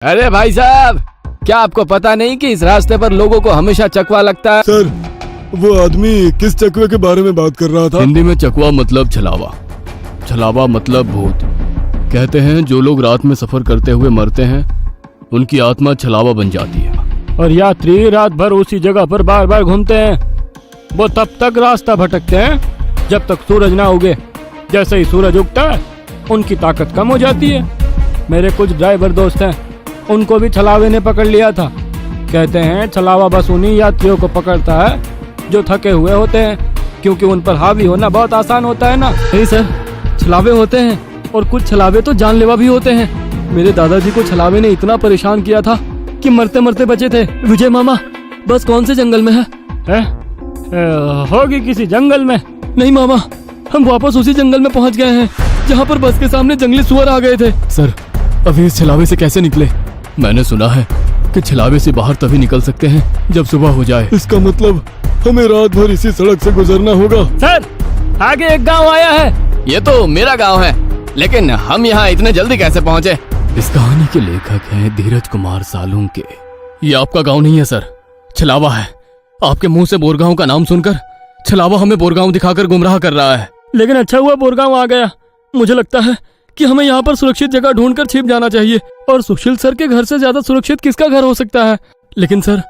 अरे भाई साहब, क्या आपको पता नहीं कि इस रास्ते पर लोगों को हमेशा चकवा लगता है? सर, वो आदमी किस चकवे के बारे में बात कर रहा था? हिंदी में चकवा मतलब छलावा, छलावा मतलब भूत। कहते हैं जो लोग रात में सफर करते हुए मरते हैं उनकी आत्मा छलावा बन जाती है और यात्री रात भर उसी जगह पर बार बार घूमते हैं। वो तब तक रास्ता भटकते हैं जब तक सूरज ना उगे। जैसे ही सूरज उगता है उनकी ताकत कम हो जाती है। मेरे कुछ ड्राइवर दोस्त हैं, उनको भी छलावे ने पकड़ लिया था। कहते हैं छलावा बस उन्हीं यात्रियों को पकड़ता है जो थके हुए होते हैं, क्योंकि उन पर हावी होना बहुत आसान होता है ना। नहीं सर, छलावे होते हैं और कुछ छलावे तो जानलेवा भी होते हैं। मेरे दादाजी को छलावे ने इतना परेशान किया था कि मरते मरते बचे थे। विजय मामा, बस कौन से जंगल में है? होगी किसी जंगल में। नहीं मामा, हम वापस उसी जंगल में पहुंच गए हैं जहाँ पर बस के सामने जंगली सुअर आ गए थे। सर, अभी इस छलावे से कैसे निकले? मैंने सुना है कि छलावे से बाहर तभी निकल सकते हैं जब सुबह हो जाए। इसका मतलब हमें रात भर इसी सड़क से गुजरना होगा। सर, आगे एक गांव आया है। ये तो मेरा गांव है, लेकिन हम यहाँ इतने जल्दी कैसे पहुँचे? इस कहानी के लेखक हैं धीरज कुमार सालुंके। ये आपका गांव नहीं है सर, छलावा है। आपके मुंह से बोरगांव का नाम सुनकर छलावा हमें बोरगांव दिखाकर गुमराह कर रहा है। लेकिन अच्छा हुआ बोरगांव आ गया। मुझे लगता है कि हमें यहाँ पर सुरक्षित जगह ढूंढकर छिप जाना चाहिए। और सुशील सर के घर से ज्यादा सुरक्षित किसका घर हो सकता है? लेकिन सर,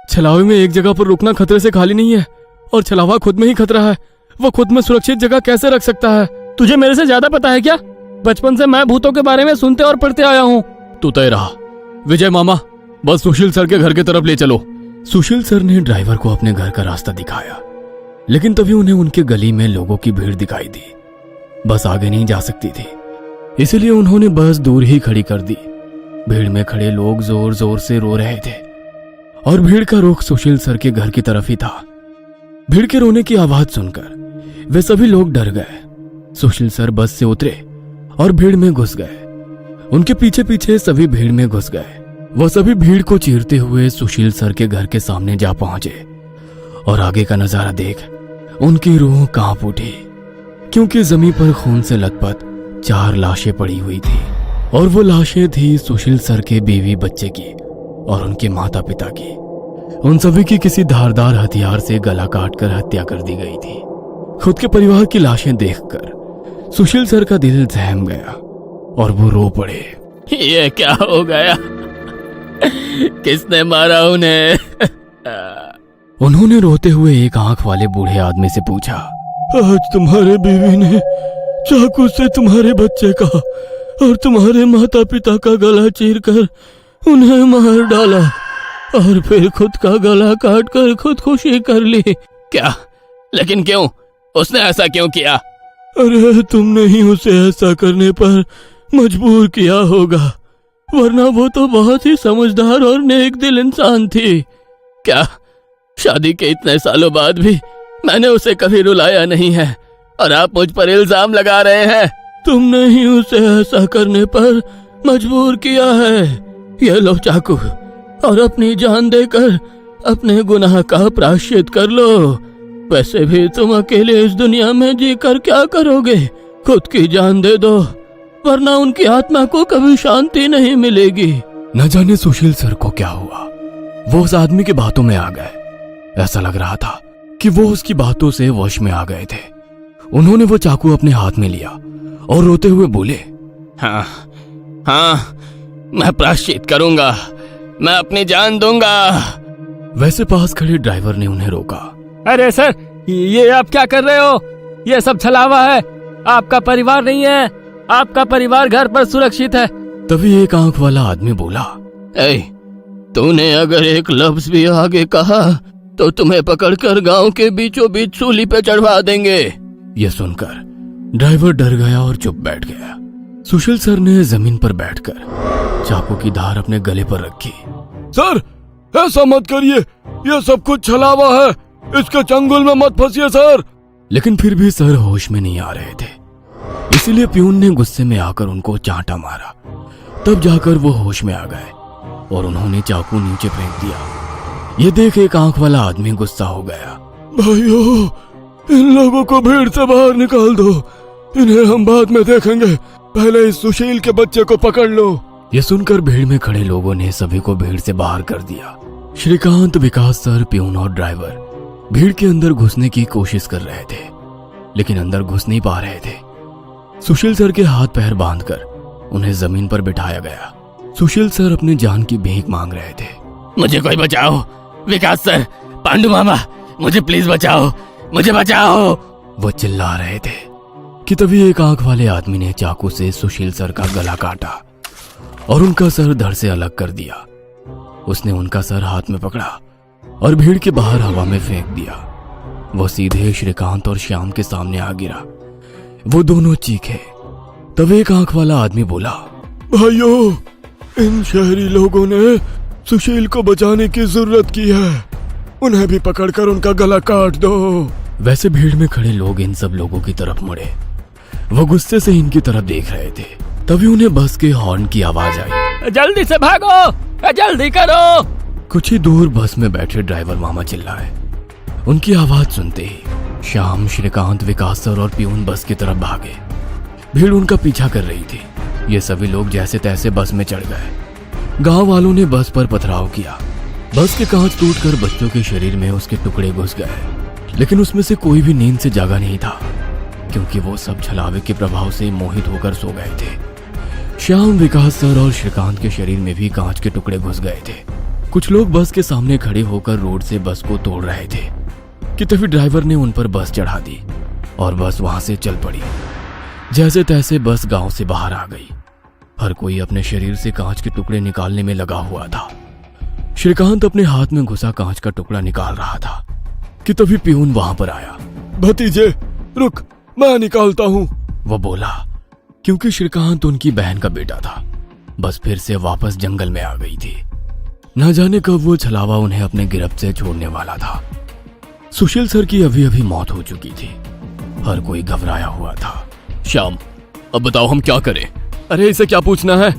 छलावे में एक जगह पर रुकना खतरे से खाली नहीं है, और छलावा खुद में ही खतरा है। वो खुद में सुरक्षित जगह कैसे रख सकता है? तुझे मेरे से ज्यादा पता है क्या? बचपन से मैं भूतों के बारे में सुनते और पढ़ते आया हूँ। तू तय रहा। विजय मामा, बस सुशील सर के घर की तरफ ले चलो। सुशील सर ने ड्राइवर को अपने घर का रास्ता दिखाया, लेकिन तभी उन्हें उनके गली में लोगों की भीड़ दिखाई दी। बस आगे नहीं जा सकती थी, इसलिए उन्होंने बस दूर ही खड़ी कर दी। भीड़ में खड़े लोग जोर जोर से रो रहे थे और भीड़ का रुख सुशील सर के घर की तरफ ही था। भीड़ के रोने की आवाज सुनकर वे सभी लोग डर गए। सुशील सर बस से उतरे और भीड़ में घुस गए। उनके पीछे पीछे सभी भीड़ में घुस गए। वह सभी भीड़ को चीरते हुए सुशील सर के घर के सामने जा पहुंचे और आगे का नजारा देख उनकी रूह कांप उठी, क्योंकि जमीन पर खून से लथपथ 4 लाशें पड़ी हुई थी। और वो लाशें थी सुशील सर के बीवी बच्चे की और उनके माता पिता की। उन सभी की किसी धारदार हथियार से गला काटकर हत्या कर दी गई थी। खुद के परिवार की लाशें देखकर सुशील सर का दिल सहम गया और वो रो पड़े। ये क्या हो गया? किसने मारा उन्हें? उन्होंने रोते हुए एक आंख वाले बूढ़े आदमी से पूछा। आज तुम्हारे बीवी ने चाकू से तुम्हारे बच्चे का और तुम्हारे माता पिता का गला चीरकर उन्हें मार डाला और फिर खुद का गला काट कर खुदकुशी कर ली। क्या? लेकिन क्यों? उसने ऐसा क्यों किया? अरे तुमने ही उसे ऐसा करने पर मजबूर किया होगा, वरना वो तो बहुत ही समझदार और नेक दिल इंसान थी। क्या? शादी के इतने सालों बाद भी मैंने उसे कभी रुलाया नहीं है और आप मुझ पर इल्जाम लगा रहे हैं? तुमने ही उसे ऐसा करने पर मजबूर किया है। ये लो चाकू और अपनी जान देकर अपने गुनाह का प्रायश्चित कर लो। वैसे भी तुम अकेले इस दुनिया में जीकर क्या करोगे? खुद की जान दे दो, वरना उनकी आत्मा को कभी शांति नहीं मिलेगी। न जाने सुशील सर को क्या हुआ, वो उस आदमी की बातों में आ गए। ऐसा लग रहा था कि वो उसकी बातों से वश में आ गए थे। उन्होंने वो चाकू अपने हाथ में लिया और रोते हुए बोले, हाँ, मैं प्रायश्चित करूंगा, मैं अपनी जान दूंगा। वैसे पास खड़े ड्राइवर ने उन्हें रोका। अरे सर, ये आप क्या कर रहे हो? ये सब छलावा है, आपका परिवार नहीं है। आपका परिवार घर पर सुरक्षित है। तभी एक आंख वाला आदमी बोला, तूने अगर एक लफ्ज भी आगे कहा तो तुम्हें पकड़कर गांव के बीचों बीच सूली पे चढ़वा देंगे। यह सुनकर ड्राइवर डर गया और चुप बैठ गया। सुशील सर ने जमीन पर बैठकर चाकू की धार अपने गले पर रखी। सर, ऐसा मत करिए, यह सब कुछ छलावा है, इसके चंगुल में मत फंसिए सर। लेकिन फिर भी सर होश में नहीं आ रहे थे, इसीलिए प्यून ने गुस्से में आकर उनको चांटा मारा। तब जाकर वो होश में आ गए और उन्होंने चाकू नीचे फेंक दिया। ये देख एक आंख वाला आदमी गुस्सा हो गया। भाइयों, इन लोगों को भीड़ से बाहर निकाल दो, इन्हें हम बाद में देखेंगे, पहले इस सुशील के बच्चे को पकड़ लो। यह सुनकर भीड़ में खड़े लोगों ने सभी को भीड़ से बाहर कर दिया। श्रीकांत, विकास सर, प्यून और ड्राइवर भीड़ के अंदर घुसने की कोशिश कर रहे थे, लेकिन अंदर घुस नहीं पा रहे थे। सुशील सर के हाथ पैर बांधकर उन्हें जमीन पर बिठाया गया। सुशील सर अपनी जान की भीख मांग रहे थे। मुझे कोई बचाओ, विकास सर, पांडु मामा, मुझे प्लीज बचाओ, मुझे बचाओ, वो चिल्ला रहे थे कि तभी एक आंख वाले आदमी ने चाकू से सुशील सर का गला काटा और उनका सर धड़ से अलग कर दिया। उसने उनका सर हाथ में पकड़ा और भीड़ के बाहर हवा में फेंक दिया। वो सीधे श्रीकांत और श्याम के सामने आ गिरा। वो दोनों चीखे। तब एक आंख वाला आदमी बोला, भाइयों, इन शहरी लोगों ने सुशील को बचाने की जरूरत की है, उन्हें भी पकड़कर उनका गला काट दो। वैसे भीड़ में खड़े लोग इन सब लोगों की तरफ मुड़े। वो गुस्से से इनकी तरफ देख रहे थे। तभी उन्हें बस के हॉर्न की आवाज आई। जल्दी से भागो, जल्दी करो। कुछ ही दूर बस में बैठे ड्राइवर मामा चिल्लाए। उनकी आवाज सुनते ही श्याम, श्रीकांत, विकास सर और प्यून बस की तरफ भागे। भीड़ उनका पीछा कर रही थी। ये सभी लोग जैसे तैसे बस में चढ़ गए। गांव वालों ने बस पर पथराव किया। बस के कांच टूटकर बच्चों के शरीर में उसके टुकड़े घुस गए, लेकिन उसमें से कोई भी नींद से जागा नहीं था, क्योंकि वो सब छलावे के प्रभाव से मोहित होकर सो गए थे। श्याम, विकास सर और श्रीकांत के शरीर में भी कांच के टुकड़े घुस गए थे। कुछ लोग बस के सामने खड़े होकर रोड से बस को तोड़ रहे थे कि तभी ड्राइवर ने उन पर बस चढ़ा दी और बस वहां से चल पड़ी। जैसे तैसे बस गांव से बाहर आ गई। हर कोई अपने शरीर से कांच के टुकड़े निकालने में लगा हुआ था। श्रीकांत अपने हाथ में घुसा कांच का टुकड़ा निकाल रहा था कि तभी प्यून वहां पर आया। भतीजे, रुक, मैं निकालता हूँ, वो बोला, क्योंकि श्रीकांत उनकी बहन का बेटा था। बस फिर से वापस जंगल में आ गई थी। न जाने कब वो छलावा उन्हें अपने गिरफ्त से छोड़ने वाला था। सुशील सर की अभी अभी मौत हो चुकी थी। हर कोई घबराया हुआ था। श्याम, अब बताओ हम क्या करें? अरे इसे क्या पूछना है?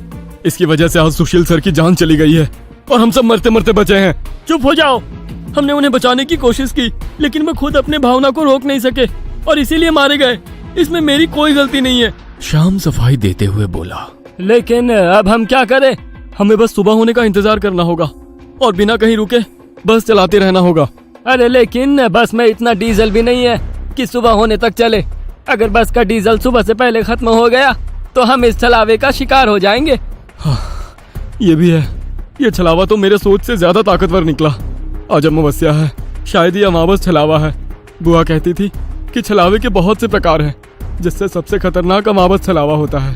इसकी वजह से आज सुशील सर की जान चली गई है और हम सब मरते मरते बचे हैं। चुप हो जाओ। हमने उन्हें बचाने की कोशिश की, लेकिन वो खुद अपने भावना को रोक नहीं सके और इसीलिए मारे गए। इसमें मेरी कोई गलती नहीं है। श्याम सफाई देते हुए बोला, लेकिन अब हम क्या करें? हमें बस सुबह होने का इंतजार करना होगा और बिना कहीं रुके बस चलाते रहना होगा। अरे लेकिन बस में इतना डीजल भी नहीं है कि सुबह होने तक चले। अगर बस का डीजल सुबह से पहले खत्म हो गया तो हम इस छलावे का शिकार हो जाएंगे। हाँ, ये भी है। ये छलावा तो मेरे सोच से ज्यादा ताकतवर निकला। आज अमावस्या है, शायद ये अमावस छलावा है। बुआ कहती थी कि छलावे के बहुत से प्रकार हैं, जिससे सबसे खतरनाक अमावस छलावा होता है।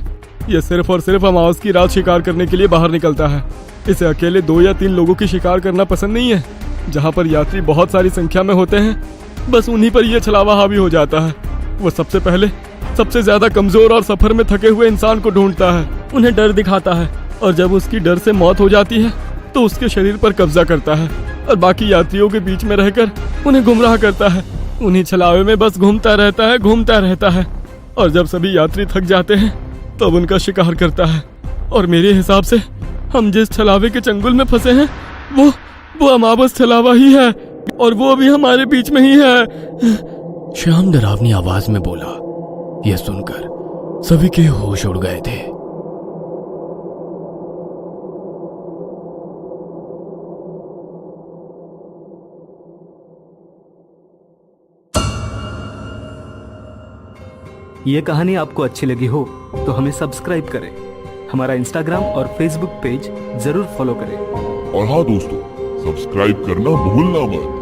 ये सिर्फ और सिर्फ अमावस की रात शिकार करने के लिए बाहर निकलता है। इसे अकेले 2 या 3 लोगों की शिकार करना पसंद नहीं है। जहाँ पर यात्री बहुत सारी संख्या में होते हैं, बस उन्हीं पर यह छलावा हावी हो जाता है। वो सबसे पहले सबसे ज्यादा कमजोर और सफर में थके हुए इंसान को ढूंढता है, उन्हें डर दिखाता है, और जब उसकी डर से मौत हो जाती है तो उसके शरीर पर कब्जा करता है और बाकी यात्रियों के बीच में रहकर उन्हें गुमराह करता है। उन्हीं छलावे में बस घूमता रहता है और जब सभी यात्री थक जाते हैं तब उनका शिकार करता है। और मेरे हिसाब से हम जिस छलावे के चंगुल में फंसे हैं वो अमावस छलावा ही है, और वो अभी हमारे बीच में ही है। श्याम डरावनी आवाज में बोला। यह सुनकर सभी के होश उड़ गए थे। ये कहानी आपको अच्छी लगी हो तो हमें सब्सक्राइब करें, हमारा इंस्टाग्राम और फेसबुक पेज जरूर फॉलो करें। और हाँ दोस्तों, सब्सक्राइब करना भूलना मत।